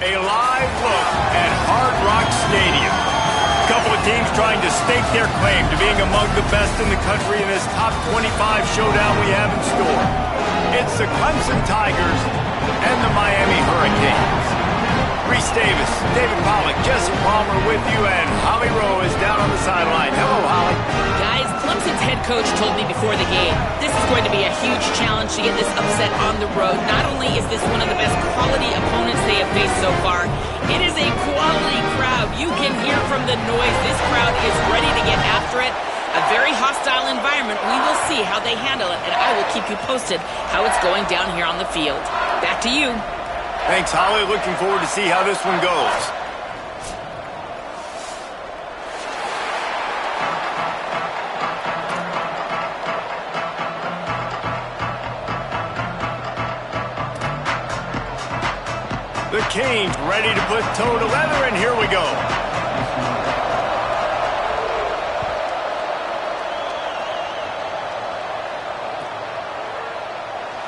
A live look at Hard Rock Stadium. A couple of teams trying to stake their claim to being among the best in the country in this top 25 showdown we have in store. It's the Clemson Tigers and the Miami Hurricanes. Reese Davis, David Pollack, Jesse Palmer with you, and Holly Rowe is down on the sideline. Hello, Holly. Guys, Clemson's head coach told me before the game, this is going to be a huge challenge to get this upset on the road. Not only is this one of the best quality opponents they have faced so far, it is a quality crowd. You can hear from the noise. This crowd is ready to get after it. A very hostile environment. We will see how they handle it, and I will keep you posted how it's going down here on the field. Back to you. Thanks, Holly. Looking forward to see how this one goes. The Canes ready to put toe to leather, and here we go.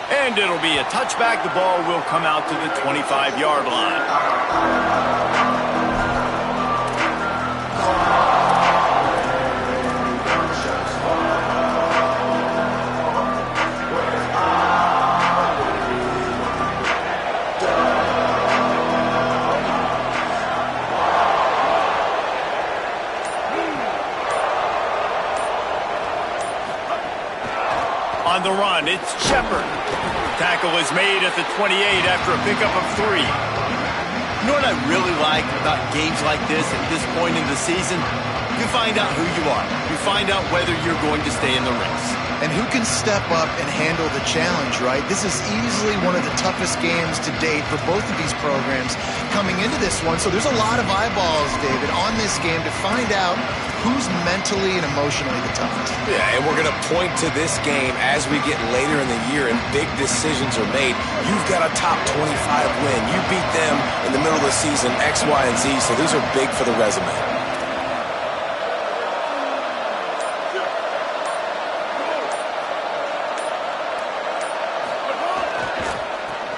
And it'll be a touchback. The ball will come out to the 25-yard line. On the run, it's Shepard. Tackle is made at the 28 after a pickup of 3. You know what I really like about games like this at this point in the season? You find out who you are. You find out whether you're going to stay in the race. And who can step up and handle the challenge, right? This is easily one of the toughest games to date for both of these programs coming into this one. So there's a lot of eyeballs, David, on this game to find out who's mentally and emotionally the toughest. Yeah, and we're going to point to this game as we get later in the year and big decisions are made. You've got a top 25 win. You beat them in the middle of the season, X, Y, and Z, so these are big for the resume.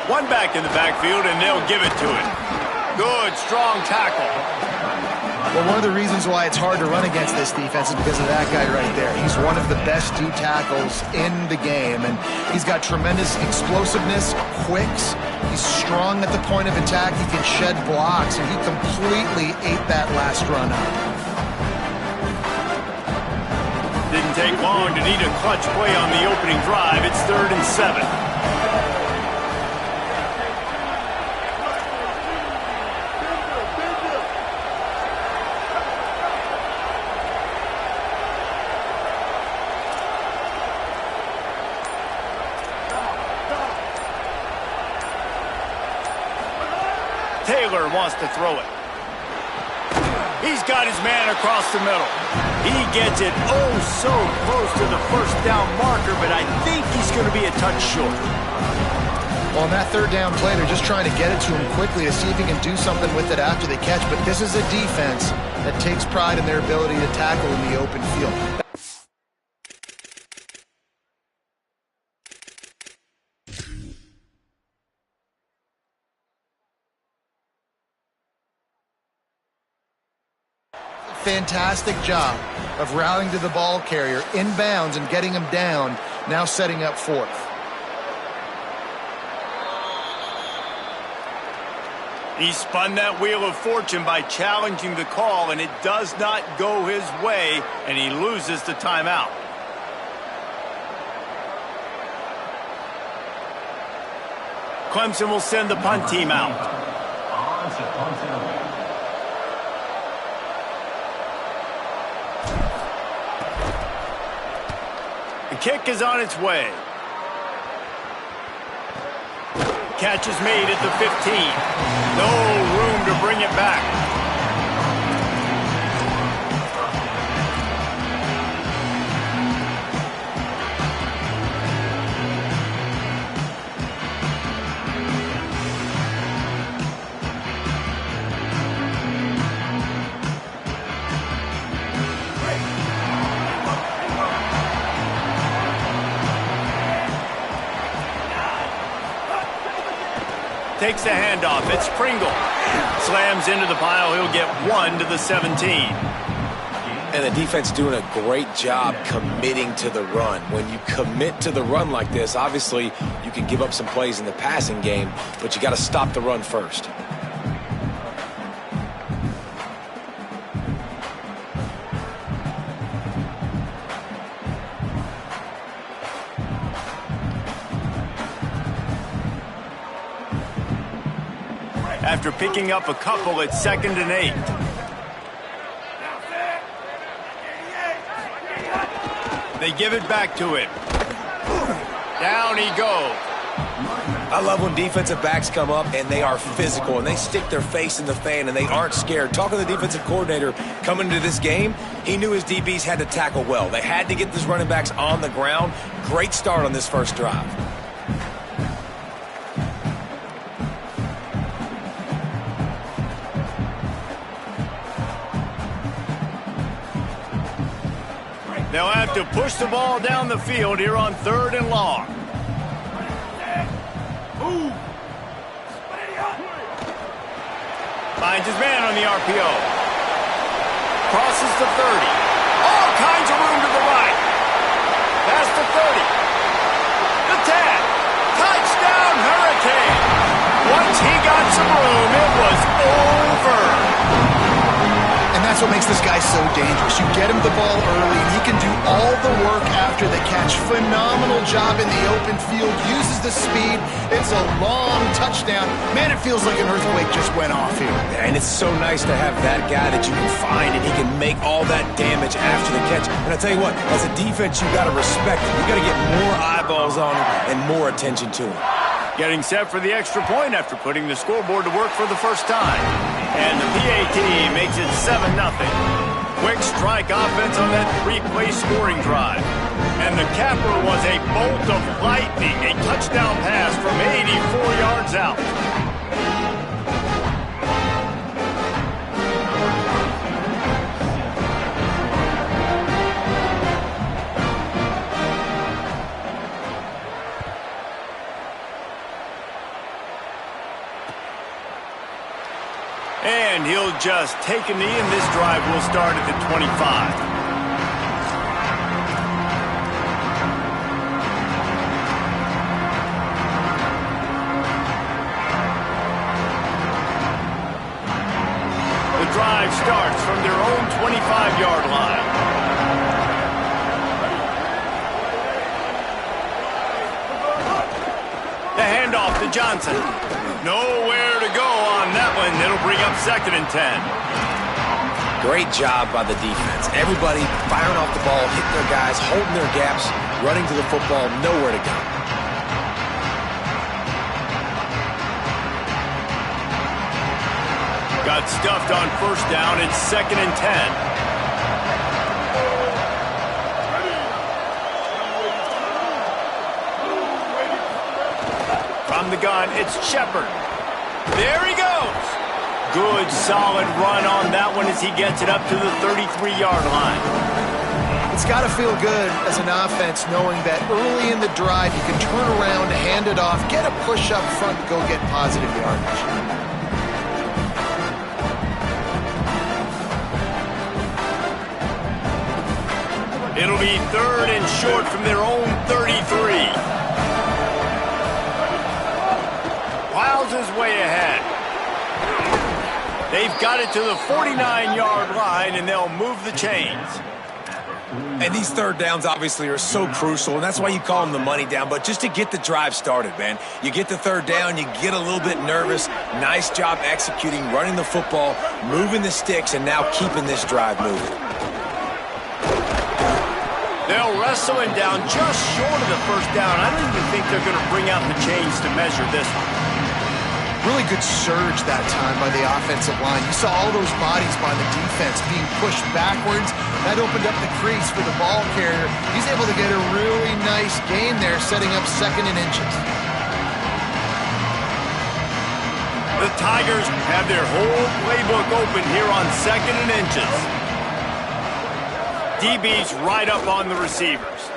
One back in the backfield, and they'll give it to him. Good, strong tackle. Well, one of the reasons why it's hard to run against this defense is because of that guy right there. He's one of the best D tackles in the game, and he's got tremendous explosiveness, quicks. He's strong at the point of attack. He can shed blocks, and he completely ate that last run up. Didn't take long to need a clutch play on the opening drive. It's 3rd and 7. Taylor wants to throw it. He's got his man across the middle. He gets it oh so close to the first down marker, but I think he's going to be a touch short. Well, on that 3rd down play, they're just trying to get it to him quickly to see if he can do something with it after they catch. But this is a defense that takes pride in their ability to tackle in the open field. Fantastic job of rallying to the ball carrier inbounds and getting him down, now setting up 4th. He spun that wheel of fortune by challenging the call, and it does not go his way, and he loses the timeout. Clemson will send the punt team out. The kick is on its way. Catch is made at the 15. No room to bring it back. takes the handoff. It's Pringle. Slams into the pile. He'll get 1 to the 17. And the defense doing a great job committing to the run. When you commit to the run like this, obviously you can give up some plays in the passing game, but you got to stop the run first. After picking up a couple, it's 2nd and 8. They give it back to him. Down he goes. I love when defensive backs come up and they are physical and they stick their face in the fan and they aren't scared. Talking to the defensive coordinator coming into this game, he knew his DBs had to tackle well. They had to get these running backs on the ground. Great start on this first drive. They'll have to push the ball down the field here on 3rd and long. Finds his man on the RPO. Crosses the 30. All kinds of room to the right. Past the 30. The 10. Touchdown, Hurricane. Once he got some room, it was over. And that's what makes this guy so dangerous. You get him the ball early, and he can do all the work after the catch. Phenomenal job in the open field. Uses the speed. It's a long touchdown. Man, it feels like an earthquake just went off here. And it's so nice to have that guy that you can find, and he can make all that damage after the catch. And I tell you what, as a defense, you got to respect him. You got to get more eyeballs on him and more attention to him. Getting set for the extra point after putting the scoreboard to work for the first time. And the PAT makes it 7-0. Quick strike offense on that 3-play scoring drive. And the capper was a bolt of lightning, a touchdown pass from 84 yards out. And he'll just take a knee, and this drive will start at the 25. The drive starts from their own 25-yard line. The handoff to Johnson. Nowhere to go on that one. It'll bring up 2nd and 10. Great job by the defense. Everybody firing off the ball, hitting their guys, holding their gaps, running to the football, nowhere to go. Got stuffed on 1st down. It's 2nd and 10. From the gun, it's Shepard. There he goes. Good, solid run on that one as he gets it up to the 33-yard line. It's got to feel good as an offense knowing that early in the drive you can turn around, hand it off, get a push up front, go get positive yardage. It'll be 3rd and short from their own 33. Piles his way ahead. They've got it to the 49-yard line, and they'll move the chains. And these 3rd downs obviously are so crucial, and that's why you call them the money down. But just to get the drive started, man, you get the 3rd down, you get a little bit nervous. Nice job executing, running the football, moving the sticks, and now keeping this drive moving. They'll wrestle him down just short of the 1st down. I don't even think they're going to bring out the chains to measure this one. Really good surge that time by the offensive line. You saw all those bodies by the defense being pushed backwards. That opened up the crease for the ball carrier. He's able to get a really nice gain there, setting up 2nd and inches. The Tigers have their whole playbook open here on 2nd and inches. DB's right up on the receivers.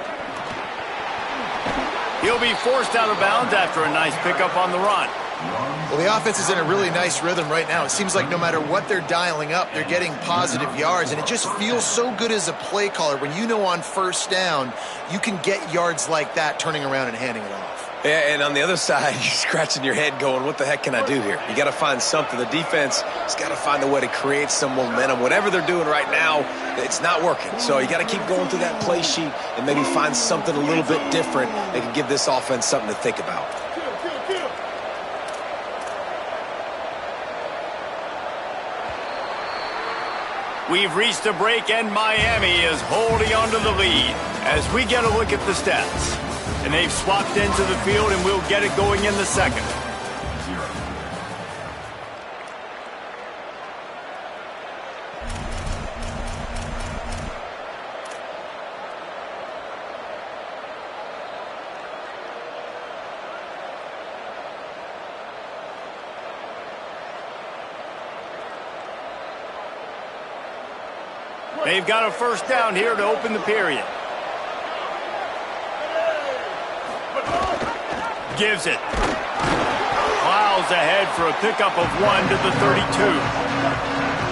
He'll be forced out of bounds after a nice pickup on the run. Well, the offense is in a really nice rhythm right now. It seems like no matter what they're dialing up, they're getting positive yards, and it just feels so good as a play caller when you know on first down you can get yards like that turning around and handing it off. Yeah, and on the other side, you're scratching your head going, what the heck can I do here? You got to find something. The defense has got to find a way to create some momentum. Whatever they're doing right now, it's not working. So you got to keep going through that play sheet and maybe find something a little bit different that can give this offense something to think about. We've reached a break, and Miami is holding on to the lead as we get a look at the stats. And they've swapped into the field, and we'll get it going in the second. They've got a first down here to open the period. Gives it. Plows ahead for a pickup of 1 to the 32.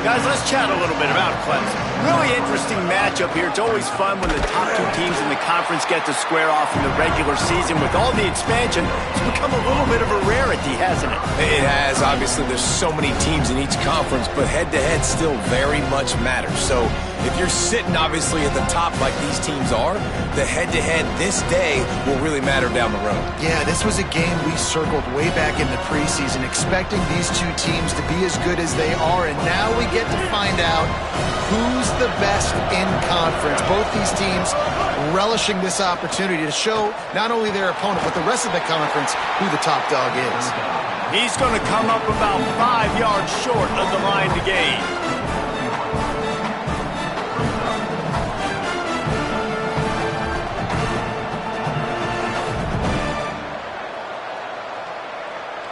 Guys, let's chat a little bit about Clemson. Really interesting matchup here. It's always fun when the top two teams in the conference get to square off in the regular season. With all the expansion, it's become a little bit of a rarity, hasn't it? It has. Obviously, there's so many teams in each conference, but head-to-head still very much matters. So if you're sitting, obviously, at the top like these teams are, the head-to-head this day will really matter down the road. Yeah, this was a game we circled way back in the preseason, expecting these two teams to be as good as they are, and now we get to find out who's the best in conference. Both these teams relishing this opportunity to show not only their opponent, but the rest of the conference who the top dog is. He's going to come up about 5 yards short of the line to gain.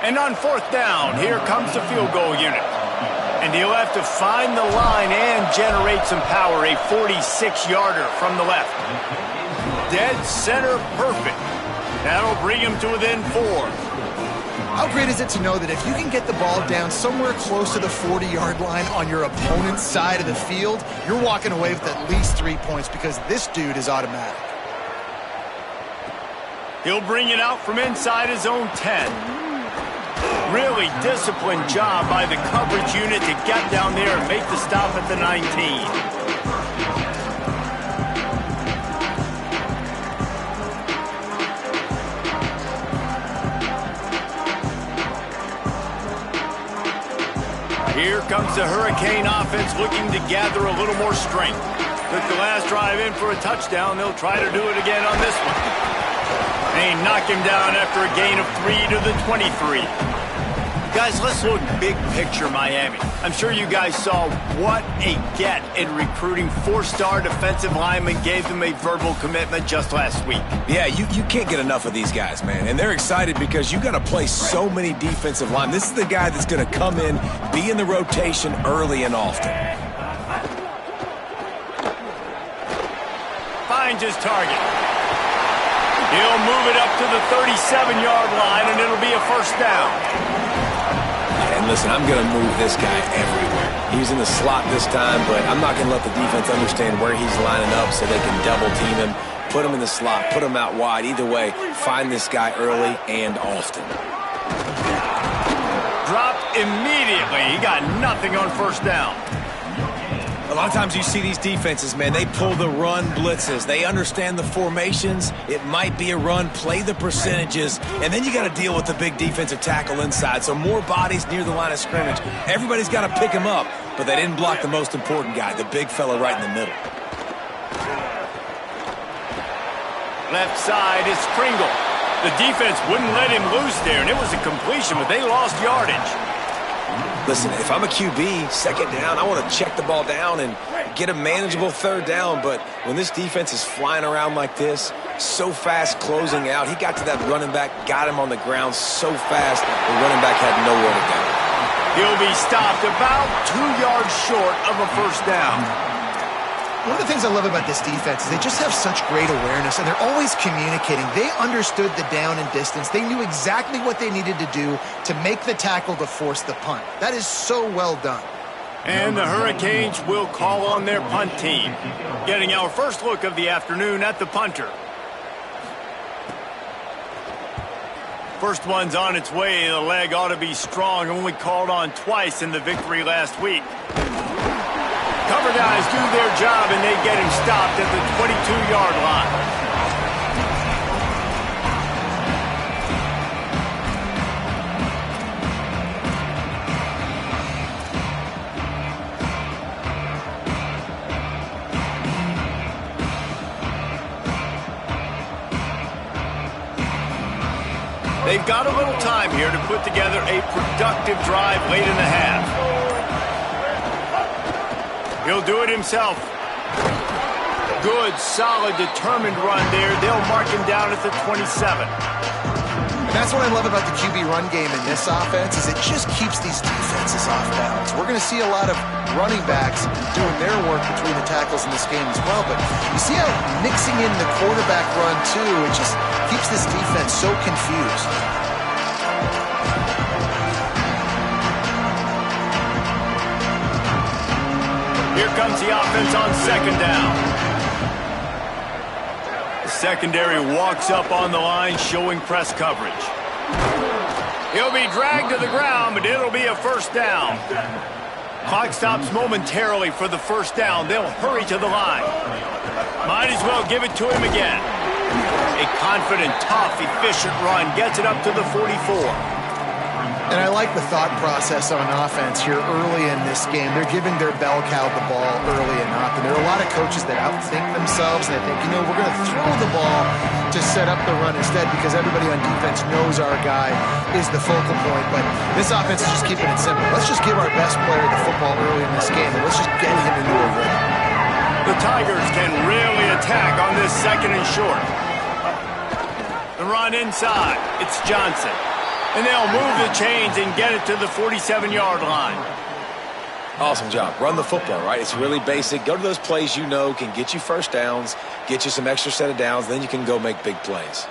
And on fourth down, here comes the field goal unit. And he'll have to find the line and generate some power. A 46-yarder from the left. Dead center perfect. That'll bring him to within 4. How great is it to know that if you can get the ball down somewhere close to the 40-yard line on your opponent's side of the field, you're walking away with at least 3 points because this dude is automatic. He'll bring it out from inside his own 10. Really disciplined job by the coverage unit to get down there and make the stop at the 19. Here comes the Hurricane offense looking to gather a little more strength. Took the last drive in for a touchdown. They'll try to do it again on this one. They knock him down after a gain of 3 to the 23. Guys, let's look big picture Miami. I'm sure you guys saw what a get in recruiting. 4-star defensive linemen gave them a verbal commitment just last week. Yeah, you can't get enough of these guys, man. And they're excited because you got to play so many defensive linemen. This is the guy that's going to come in, be in the rotation early and often. Finds his target. He'll move it up to the 37-yard line, and it'll be a first down. And listen, I'm going to move this guy everywhere. He's in the slot this time, but I'm not going to let the defense understand where he's lining up so they can double team him, put him in the slot, put him out wide. Either way, find this guy early and often. Dropped immediately. He got nothing on first down. A lot of times you see these defenses, man, they pull the run blitzes. They understand the formations. It might be a run, play the percentages, and then you got to deal with the big defensive tackle inside. So more bodies near the line of scrimmage. Everybody's got to pick him up, but they didn't block the most important guy, the big fella right in the middle. Left side is Kringle. The defense wouldn't let him loose there, and it was a completion, but they lost yardage. Listen, if I'm a QB, second down, I want to check the ball down and get a manageable third down. But when this defense is flying around like this, so fast closing out, he got to that running back, got him on the ground so fast, the running back had nowhere to go. He'll be stopped about 2 yards short of a first down. One of the things I love about this defense is they just have such great awareness, and they're always communicating. They understood the down and distance. They knew exactly what they needed to do to make the tackle to force the punt. That is so well done. And the Hurricanes will call on their punt team. Getting our first look of the afternoon at the punter. First one's on its way. The leg ought to be strong. Only called on twice in the victory last week. Cover guys do their job, and they get him stopped at the 22-yard line. They've got a little time here to put together a productive drive late in the half. He'll do it himself. Good, solid, determined run there. They'll mark him down at the 27. That's what I love about the QB run game in this offense, is it just keeps these defenses off balance. We're going to see a lot of running backs doing their work between the tackles in this game as well, but you see how mixing in the quarterback run too, it just keeps this defense so confused. Here comes the offense on second down. The secondary walks up on the line, showing press coverage. He'll be dragged to the ground, but it'll be a first down. Clock stops momentarily for the first down. They'll hurry to the line. Might as well give it to him again. A confident, tough, efficient run gets it up to the 44. And I like the thought process on offense here early in this game. They're giving their bell cow the ball early enough. And there are a lot of coaches that outthink themselves, and they think, we're going to throw the ball to set up the run instead because everybody on defense knows our guy is the focal point. But this offense is just keeping it simple. Let's just give our best player the football early in this game, and let's just get him into a rhythm. The Tigers can really attack on this second and short. The run inside. It's Johnson. And they'll move the chains and get it to the 47-yard line. Awesome job. Run the football, right? It's really basic. Go to those plays you know can get you first downs, get you some extra set of downs, then you can go make big plays.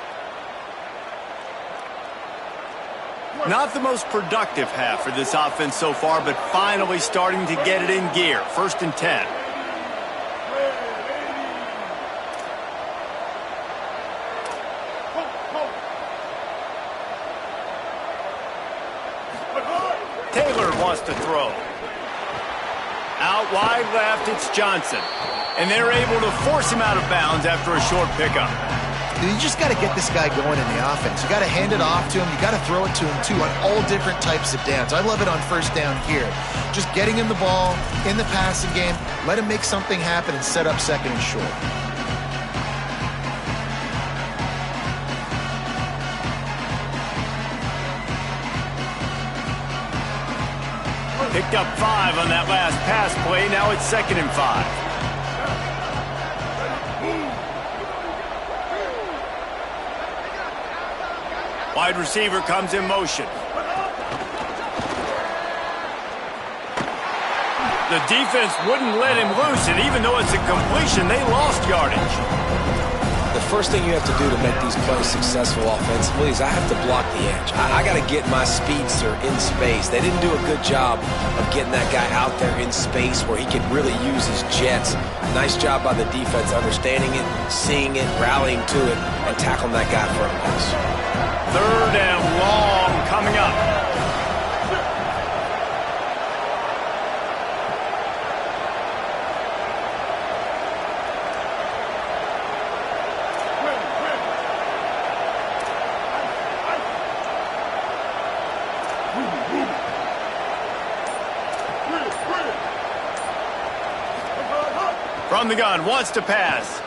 Not the most productive half for this offense so far, but finally starting to get it in gear. 1st and 10. To throw. Out wide left, it's Johnson. And they're able to force him out of bounds after a short pickup. You just got to get this guy going in the offense. You got to hand it off to him. You got to throw it to him, too, on all different types of downs. I love it on first down here. Just getting him the ball in the passing game, let him make something happen and set up second and short. Picked up 5 on that last pass play. Now it's 2nd and 5. Wide receiver comes in motion. The defense wouldn't let him loose, and even though it's a completion, they lost yardage. The first thing you have to do to make these plays successful offensively is I have to block the edge. I got to get my speedster in space. They didn't do a good job of getting that guy out there in space where he can really use his jets. Nice job by the defense understanding it, seeing it, rallying to it, and tackling that guy for a pass. 3rd and long coming up. From the gun, wants to pass.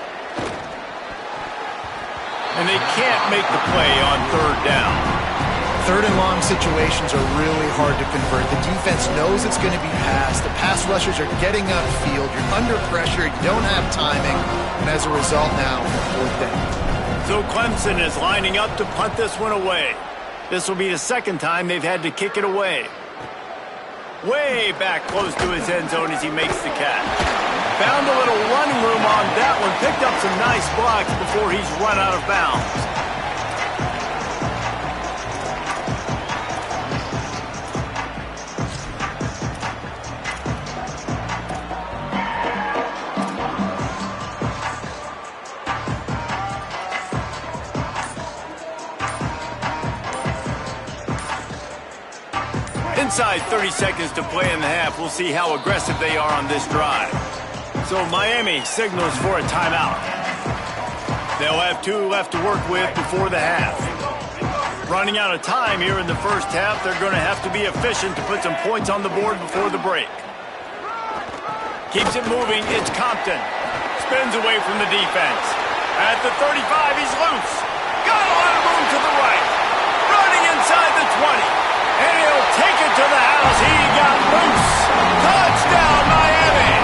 And they can't make the play on 3rd down. 3rd and long situations are really hard to convert. The defense knows it's going to be passed. The pass rushers are getting upfield. You're under pressure. You don't have timing. And as a result now, 4th down. So Clemson is lining up to punt this one away. This will be the 2nd time they've had to kick it away. Way back close to his end zone as he makes the catch. Found a little running room on that one. Picked up some nice blocks before he's run out of bounds. Inside 30 seconds to play in the half. We'll see how aggressive they are on this drive. So Miami signals for a timeout. They'll have 2 left to work with before the half. Running out of time here in the first half. They're going to have to be efficient to put some points on the board before the break. Keeps it moving. It's Compton. Spins away from the defense. At the 35, he's loose. Got a lot of room to the right. Running inside the 20. And he'll take it to the house. He got loose. Touchdown, Miami.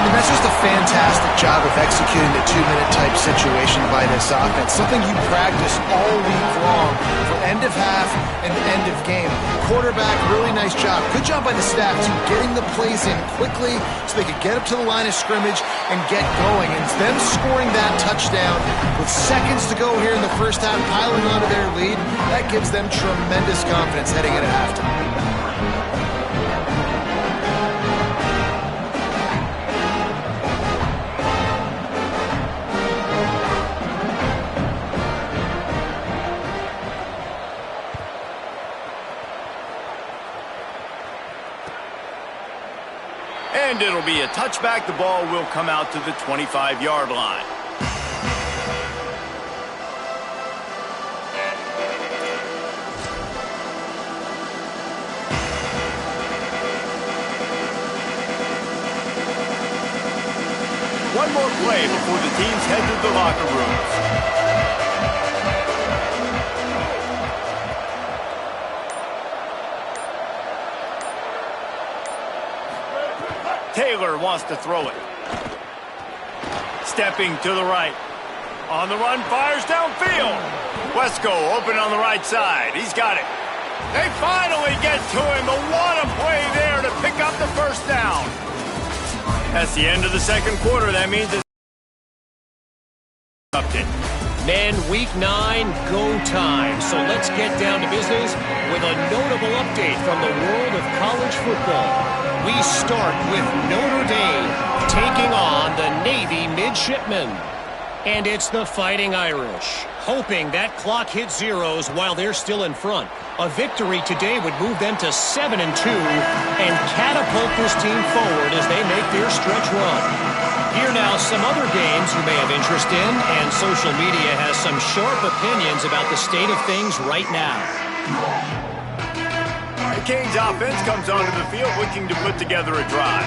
And that's just a fantastic job of executing the 2-minute type situation by this offense. Something you practice all week long for end of half and end of game. Quarterback, really nice job. Good job by the staff, too, getting the plays in quickly so they could get up to the line of scrimmage and get going. And them scoring that touchdown with seconds to go here in the first half, piling onto their lead, that gives them tremendous confidence heading into halftime. And it'll be a touchback. The ball will come out to the 25-yard line. One more play before the teams head to the locker rooms. Taylor wants to throw it. Stepping to the right. On the run, fires downfield. Wesco open on the right side. He's got it. They finally get to him. But what a play there to pick up the first down. That's the end of the second quarter. That means it's update. Men, week 9, go time. So let's get down to business with a notable update from the world of college football. We start with Notre Dame taking on the Navy midshipmen. And it's the Fighting Irish, hoping that clock hits zeros while they're still in front. A victory today would move them to 7-2 and catapult this team forward as they make their stretch run. Here now, some other games you may have interest in, and social media has some sharp opinions about the state of things right now. The Canes offense comes onto the field looking to put together a drive.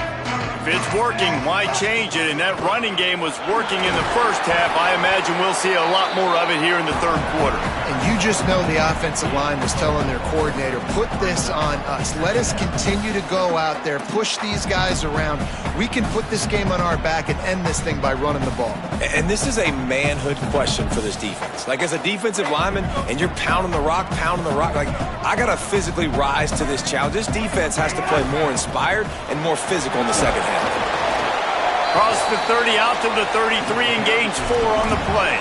If it's working, why change it? And that running game was working in the first half. I imagine we'll see a lot more of it here in the third quarter. And you just know the offensive line was telling their coordinator, put this on us. Let us continue to go out there, push these guys around. We can put this game on our back and end this thing by running the ball. And this is a manhood question for this defense. Like, as a defensive lineman, and you're pounding the rock, like, I got to physically rise to this challenge. This defense has to play more inspired and more physical in the second half. Cross the 30 out to the 33 and gains 4 on the play.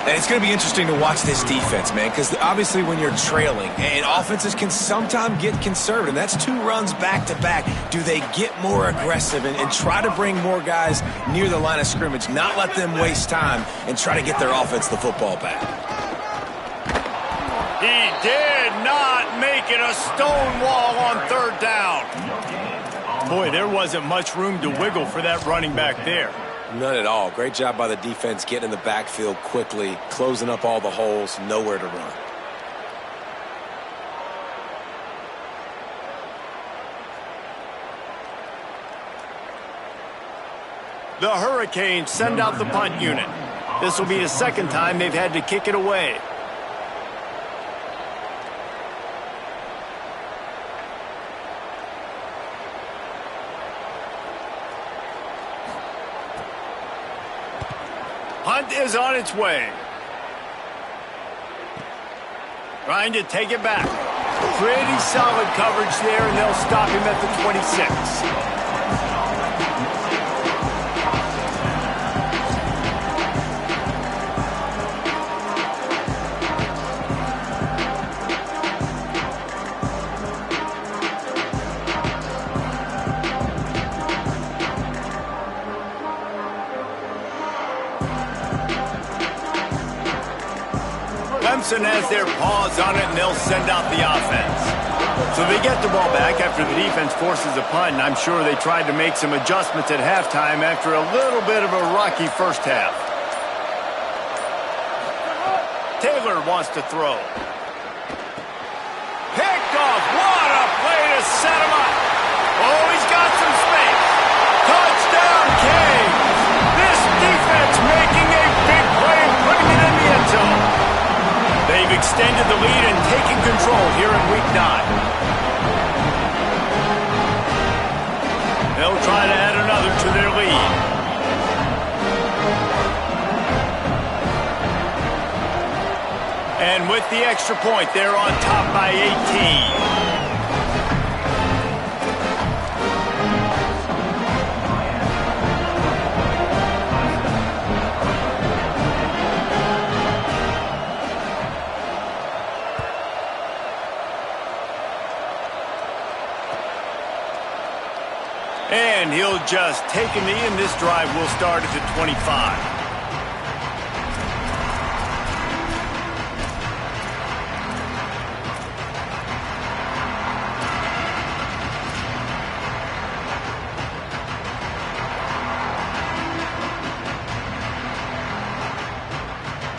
And it's going to be interesting to watch this defense, man, because obviously when you're trailing, and offenses can sometimes get conservative. That's 2 runs back-to-back. Do they get more aggressive and try to bring more guys near the line of scrimmage, not let them waste time, and try to get their offense the football back? He did not make it a stone wall on third down. Boy, there wasn't much room to wiggle for that running back there. None at all. Great job by the defense getting in the backfield quickly, closing up all the holes, nowhere to run. The Hurricanes send out the punt unit. This will be the second time they've had to kick it away. Punt is on its way. Trying to take it back. Pretty solid coverage there, and they'll stop him at the 26. Clemson has their paws on it, and they'll send out the offense. So they get the ball back after the defense forces a punt, and I'm sure they tried to make some adjustments at halftime after a little bit of a rocky first half. Taylor wants to throw. Picked off. What a play to set him up. Oh, he's got some space. Touchdown, Canes. This defense making a big play and putting it in the end zone. They've extended the lead and taken control here in Week 9. They'll try to add another to their lead. And with the extra point, they're on top by 18. And he'll just take a knee, and this drive will start at the 25.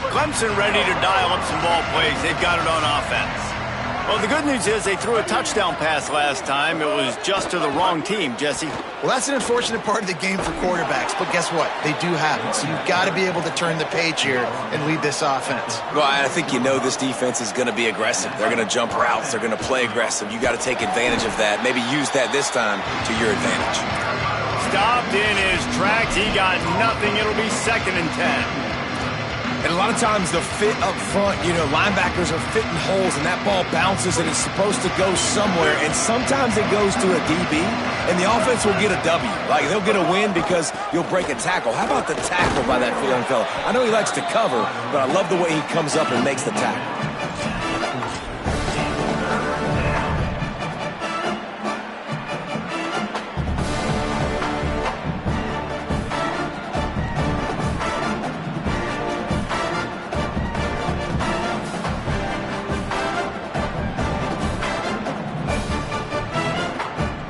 Clemson ready to dial up some ball plays. They've got it on offense. Well, the good news is they threw a touchdown pass last time. It was just to the wrong team, Jesse. Well, that's an unfortunate part of the game for quarterbacks, but guess what? They do have it, so you've got to be able to turn the page here and lead this offense. Well, I think you know this defense is going to be aggressive. They're going to jump routes. They're going to play aggressive. You got to take advantage of that. Maybe use that this time to your advantage. Stopped in his tracks. He got nothing. It'll be 2nd and 10. And a lot of times the fit up front, linebackers are fitting holes and that ball bounces and it's supposed to go somewhere. And sometimes it goes to a DB and the offense will get a W. Like they'll get a win because you'll break a tackle. How about the tackle by that young fella? I know he likes to cover, but I love the way he comes up and makes the tackle.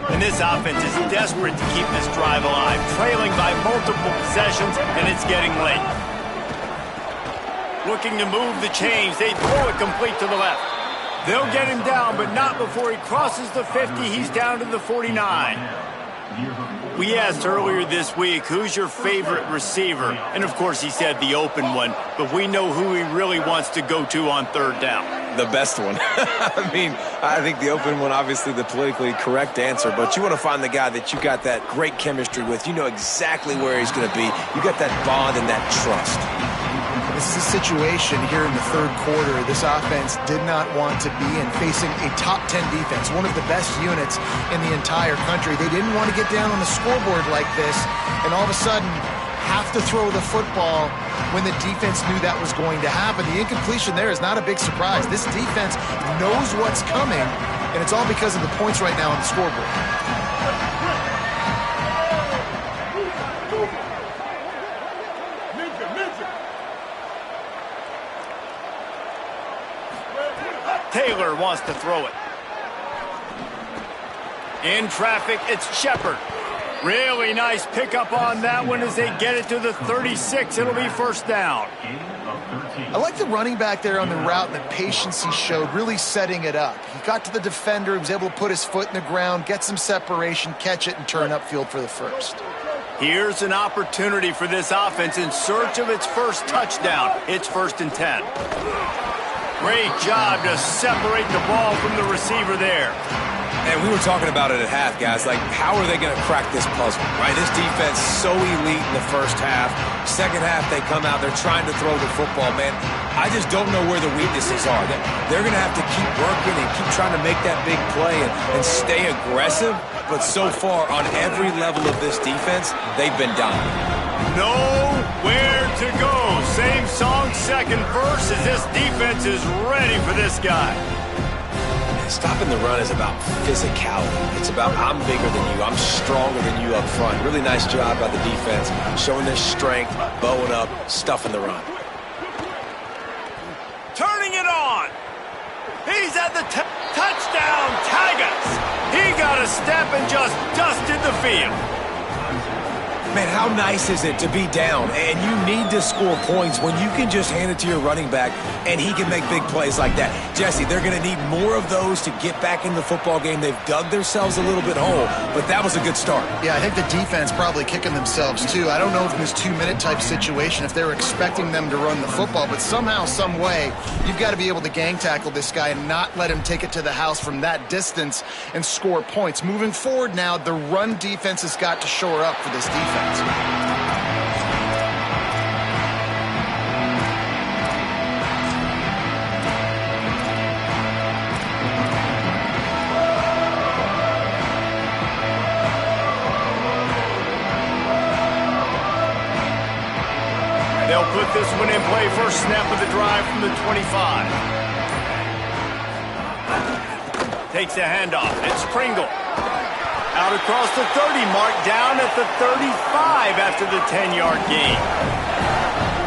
And this offense is desperate to keep this drive alive, trailing by multiple possessions, and it's getting late. Looking to move the chains. They throw it complete to the left. They'll get him down, but not before he crosses the 50. He's down to the 49. We asked earlier this week, who's your favorite receiver? And, of course, he said the open one, but we know who he really wants to go to on 3rd down. The best one. I think the open one, obviously the politically correct answer, but you want to find the guy that you got that great chemistry with. You know exactly where he's going to be. You got that bond and that trust. This is a situation here in the 3rd quarter this offense did not want to be in, facing a top 10 defense, one of the best units in the entire country. They didn't want to get down on the scoreboard like this and all of a sudden have to throw the football when the defense knew that was going to happen. The incompletion there is not a big surprise. This defense knows what's coming, and it's all because of the points right now on the scoreboard. Taylor wants to throw it. In traffic, it's Shepard. Really nice pickup on that one as they get it to the 36. It'll be 1st down. I like the running back there on the route and the patience he showed, really setting it up. He got to the defender, he was able to put his foot in the ground, get some separation, catch it, and turn upfield for the 1st. Here's an opportunity for this offense in search of its first touchdown. It's 1st and 10. Great job to separate the ball from the receiver there. And we were talking about it at half, guys. Like, how are they going to crack this puzzle, right? This defense so elite in the 1st half. 2nd half, they come out. They're trying to throw the football, man. I just don't know where the weaknesses are. They're going to have to keep working and keep trying to make that big play and stay aggressive. But so far, on every level of this defense, they've been dominant. Nowhere to go. Same song, 2nd verse, as this defense is ready for this guy. Stopping the run is about physicality. It's about I'm bigger than you. I'm stronger than you up front. Really nice job by the defense, showing their strength, bowing up, stuffing the run. Turning it on. He's at the touchdown, Tigers. He got a step and just dusted the field. Man, how nice is it to be down and you need to score points when you can just hand it to your running back and he can make big plays like that? Jesse, they're going to need more of those to get back in the football game. They've dug themselves a little bit hole, but that was a good start. Yeah, I think the defense probably kicking themselves too. I don't know if in this 2-minute type situation if they were expecting them to run the football, but somehow, some way, you've got to be able to gang tackle this guy and not let him take it to the house from that distance and score points. Moving forward now, the run defense has got to shore up for this defense. They'll put this one in play first snap of the drive from the 25. Takes the handoff. It's Pringle. Out across the 30 mark, down at the 35 after the 10-yard gain.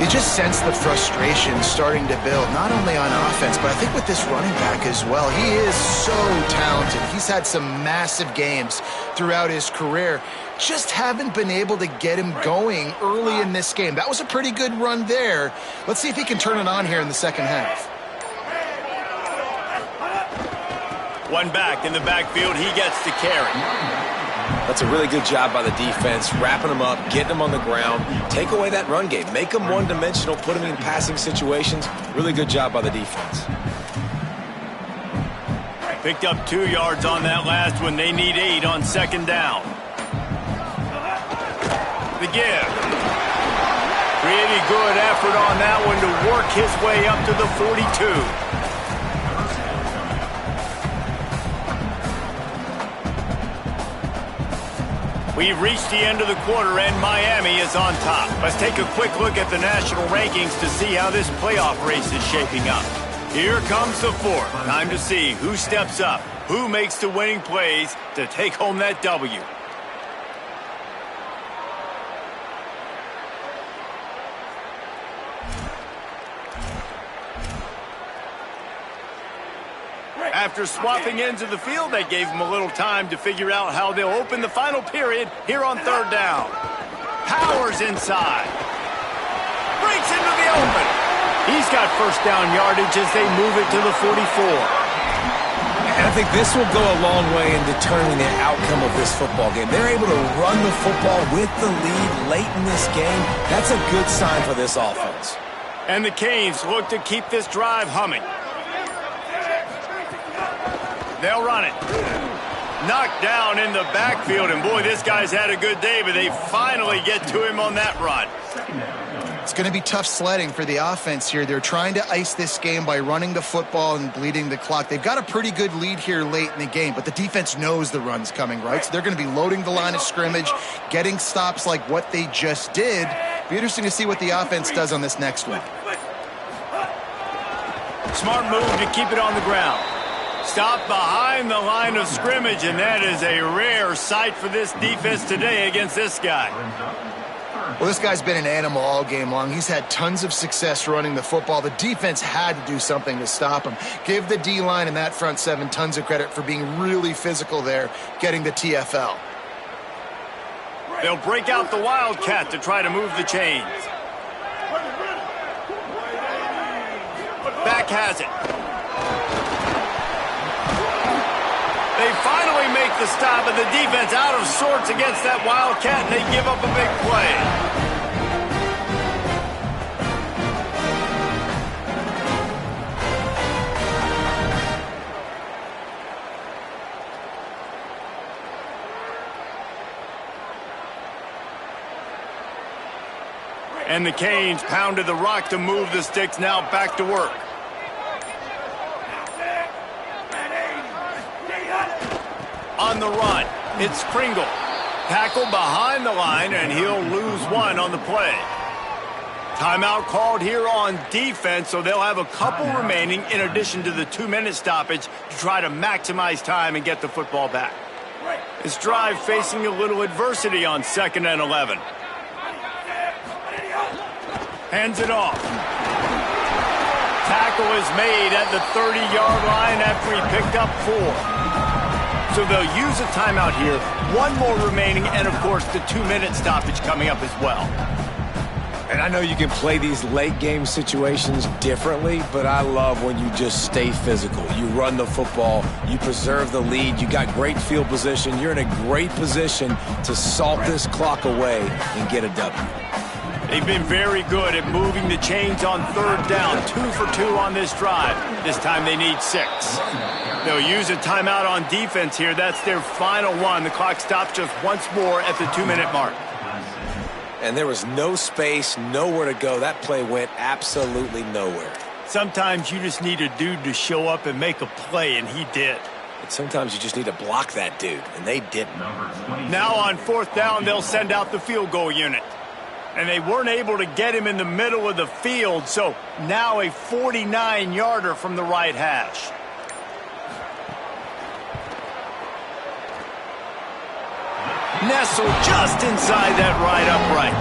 You just sense the frustration starting to build, not only on offense, but I think with this running back as well. He is so talented. He's had some massive games throughout his career. Just haven't been able to get him going early in this game. That was a pretty good run there. Let's see if he can turn it on here in the second half. One back in the backfield, he gets to carry. That's a really good job by the defense, wrapping them up, getting them on the ground, take away that run game, make them one-dimensional, put them in passing situations. Really good job by the defense. Picked up 2 yards on that last one. They need 8 on second down. The give. Pretty good effort on that one to work his way up to the 42. We've reached the end of the quarter, and Miami is on top. Let's take a quick look at the national rankings to see how this playoff race is shaping up. Here comes the fourth. Time to see who steps up, who makes the winning plays to take home that W. After swapping ends of the field, they gave him a little time to figure out how they'll open the final period here on third down. Powers inside. Breaks into the open. He's got first down yardage as they move it to the 44. And I think this will go a long way in determining the outcome of this football game. They're able to run the football with the lead late in this game. That's a good sign for this offense. And the Canes look to keep this drive humming. They'll run it. Knocked down in the backfield, and boy, this guy's had a good day, but they finally get to him on that run. It's going to be tough sledding for the offense here. They're trying to ice this game by running the football and bleeding the clock. They've got a pretty good lead here late in the game, but the defense knows the run's coming, right? So they're going to be loading the line of scrimmage, getting stops like what they just did. Be interesting to see what the offense does on this next one. Smart move to keep it on the ground. Stop behind the line of scrimmage, and that is a rare sight for this defense today against this guy. Well, this guy's been an animal all game long. He's had tons of success running the football. The defense had to do something to stop him. Give the D-line and that front seven tons of credit for being really physical there, getting the TFL. They'll break out the Wildcat to try to move the chains. Back has it. They finally make the stop, and the defense out of sorts against that Wildcat, and they give up a big play. And the Canes pounded the rock to move the sticks, now back to work. On the run, it's Pringle. Tackled behind the line, and he'll lose one on the play. Timeout called here on defense, so they'll have a couple remaining in addition to the 2-minute stoppage to try to maximize time and get the football back. This drive facing a little adversity on 2nd and 11. Hands it off. tackle is made at the 30-yard line after he picked up 4. So they'll use a timeout here. One more remaining, and, of course, the 2-minute stoppage coming up as well. And I know you can play these late-game situations differently, but I love when you just stay physical. You run the football, you preserve the lead, you got great field position, you're in a great position to salt this clock away and get a W. They've been very good at moving the chains on 3rd down. 2 for 2 on this drive. This time they need 6. They'll use a timeout on defense here. That's their final one. The clock stops just once more at the 2-minute mark. And there was no space, nowhere to go. That play went absolutely nowhere. Sometimes you just need a dude to show up and make a play, and he did. But sometimes you just need to block that dude, and they didn't. Now on 4th down, they'll send out the field goal unit. And they weren't able to get him in the middle of the field, so now a 49-yarder from the right hash. Nestled just inside that right upright.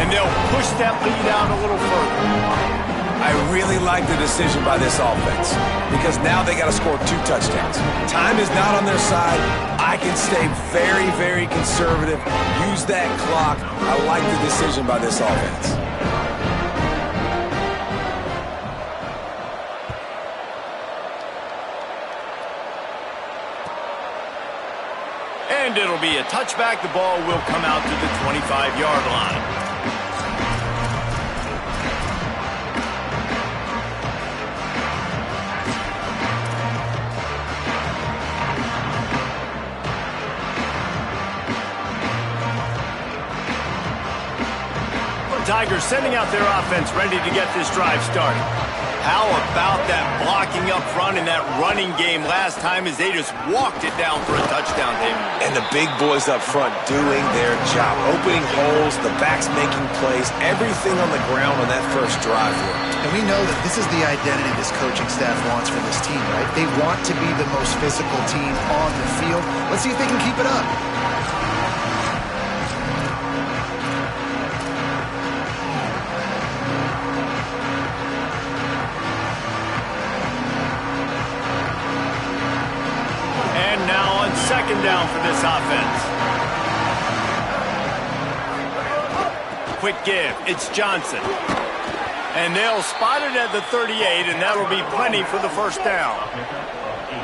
And they'll push that lead out a little further. I really like the decision by this offense because now they got to score 2 touchdowns. Time is not on their side. I can stay very, very conservative. Use that clock. I like the decision by this offense. And it'll be a touchback. The ball will come out to the 25-yard line. Tigers sending out their offense ready to get this drive started. How about that blocking up front in that running game last time as they just walked it down for a touchdown, David? And the big boys up front doing their job. Opening holes, the backs making plays, everything on the ground on that first drive worked. And we know that this is the identity this coaching staff wants for this team, right? They want to be the most physical team on the field. Let's see if they can keep it up. Second down for this offense. Quick give. It's Johnson. And they'll spot it at the 38, and that'll be plenty for the first down.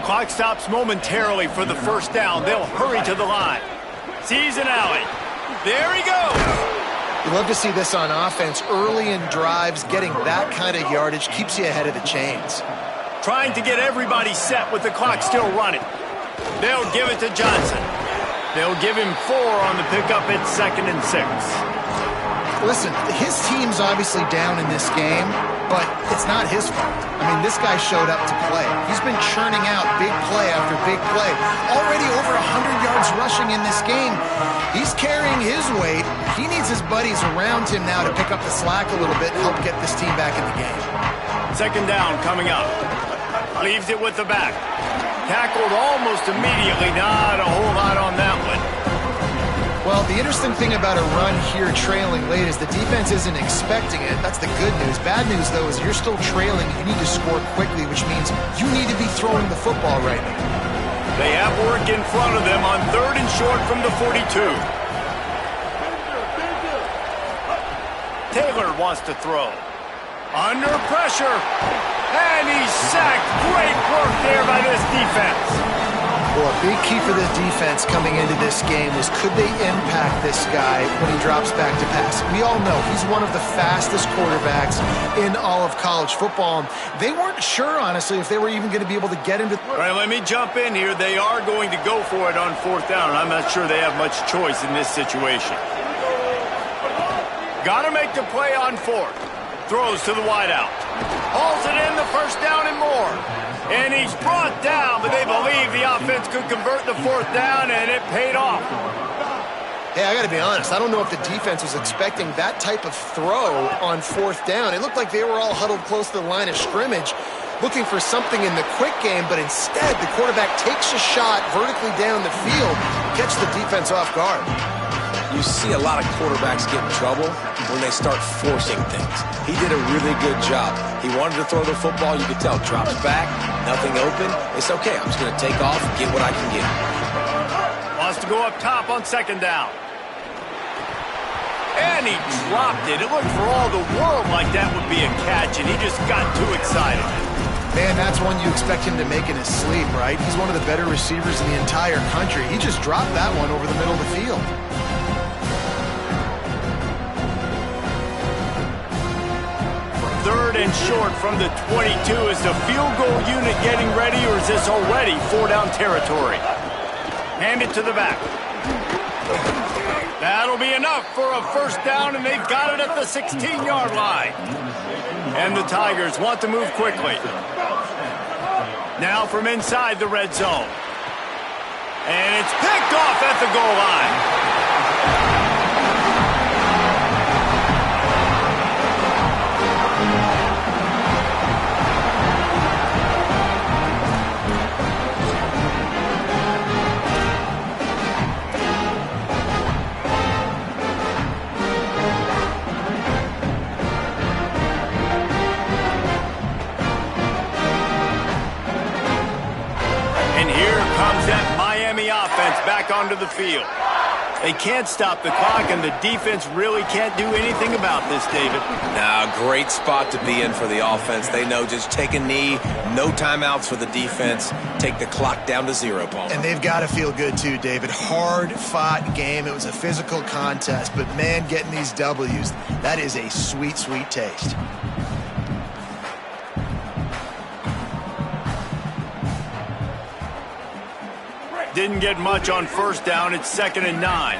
Clock stops momentarily for the first down. They'll hurry to the line. Sees an alley. There he goes. You love to see this on offense. Early in drives, getting that kind of yardage keeps you ahead of the chains. Trying to get everybody set with the clock still running. They'll give it to Johnson. They'll give him 4 on the pickup at 2nd and 6. Listen, his team's obviously down in this game, but it's not his fault. I mean, this guy showed up to play. He's been churning out big play after big play. Already over 100 yards rushing in this game. He's carrying his weight. He needs his buddies around him now to pick up the slack a little bit and help get this team back in the game. Second down coming up. Leaves it with the back. Tackled almost immediately. Not a whole lot on that one. Well, the interesting thing about a run here trailing late is the defense isn't expecting it. That's the good news. Bad news, though, is you're still trailing. You need to score quickly, which means you need to be throwing the football right now. They have work in front of them on 3rd and short from the 42. Taylor wants to throw. Under pressure. And he's sacked. Great work there by this defense. Well, a big key for this defense coming into this game was could they impact this guy when he drops back to pass? We all know he's one of the fastest quarterbacks in all of college football. They weren't sure, honestly, if they were even going to be able to get him to... All right, let me jump in here. They are going to go for it on 4th down. I'm not sure they have much choice in this situation. Got to make the play on 4th. Throws to the wideout. Hauls it in, the first down and more. And he's brought down, but they believe the offense could convert the 4th down, and it paid off. Hey, I got to be honest. I don't know if the defense was expecting that type of throw on 4th down. It looked like they were all huddled close to the line of scrimmage, looking for something in the quick game, but instead the quarterback takes a shot vertically down the field, catch the defense off guard. You see a lot of quarterbacks get in trouble when they start forcing things. He did a really good job. He wanted to throw the football. You could tell. Drops back, nothing open. It's okay. I'm just going to take off, get what I can get. Wants to go up top on second down. And he dropped it. It looked for all the world like that would be a catch, and he just got too excited. Man, that's one you expect him to make in his sleep, right? He's one of the better receivers in the entire country. He just dropped that one over the middle of the field. Third and short from the 22. Is the field goal unit getting ready, or is this already 4-down territory? Hand it to the back. That'll be enough for a first down, and they've got it at the 16-yard line. And the Tigers want to move quickly. Now from inside the red zone. And it's picked off at the goal line. Offense back onto the field. They can't stop the clock, and the defense really can't do anything about this, David. Now, great spot to be in for the offense. They know just take a knee, no timeouts for the defense, take the clock down to 0, Paul. And they've got to feel good too, David. Hard-fought game. It was a physical contest, but man, getting these W's, that is a sweet, sweet taste. Didn't get much on first down. It's 2nd and 9.